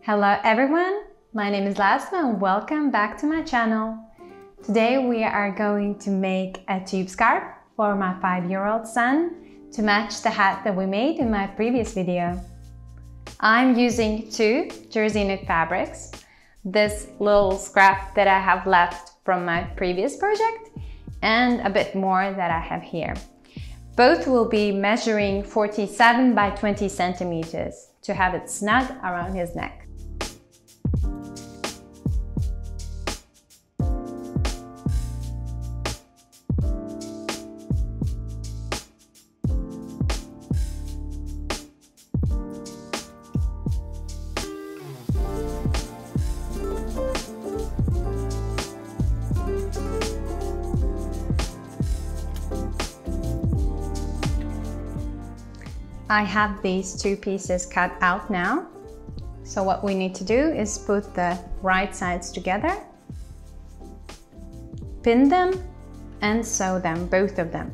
Hello everyone, my name is Lasma and welcome back to my channel. Today we are going to make a tube scarf for my 5-year-old son to match the hat that we made in my previous video. I'm using 2 jersey knit fabrics, this little scrap that I have left from my previous project and a bit more that I have here. Both will be measuring 47 by 20 centimeters to have it snug around his neck. I have these 2 pieces cut out now. So what we need to do is put the right sides together, pin them and sew them, both of them.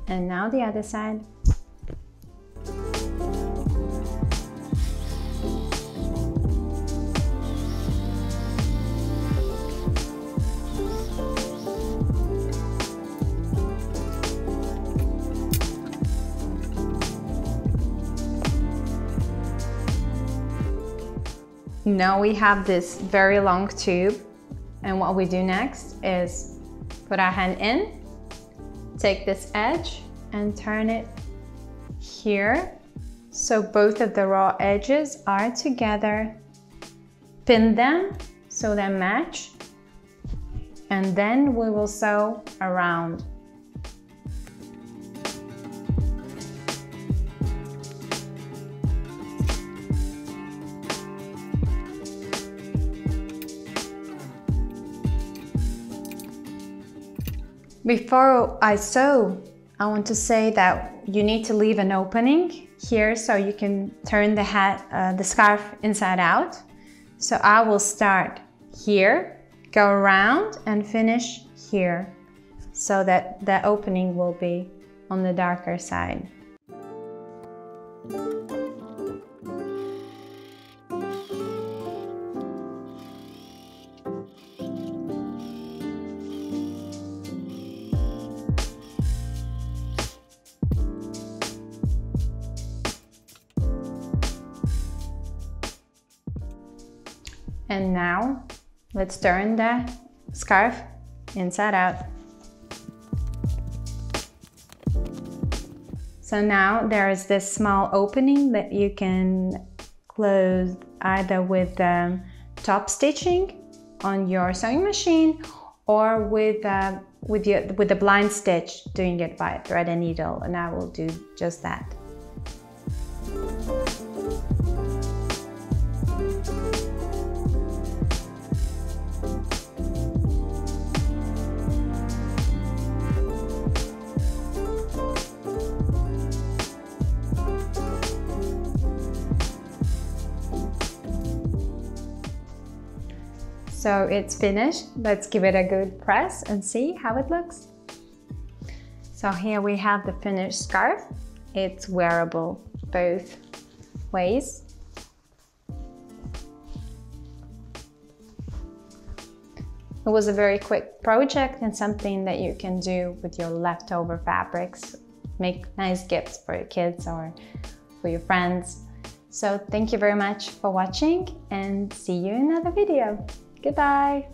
And now the other side. Now we have this very long tube, and what we do next is put our hand in, take this edge and turn it here so both of the raw edges are together, pin them so they match, and then we will sew around. Before I sew, I want to say that you need to leave an opening here so you can turn the scarf inside out. So I will start here, go around and finish here so that the opening will be on the darker side. And now let's turn the scarf inside out. So now there is this small opening that you can close either with top stitching on your sewing machine or with the blind stitch, doing it by thread and needle, and I will do just that. So it's finished. Let's give it a good press and see how it looks. So here we have the finished scarf. It's wearable both ways. It was a very quick project and something that you can do with your leftover fabrics. Make nice gifts for your kids or for your friends. So thank you very much for watching and see you in another video. Goodbye!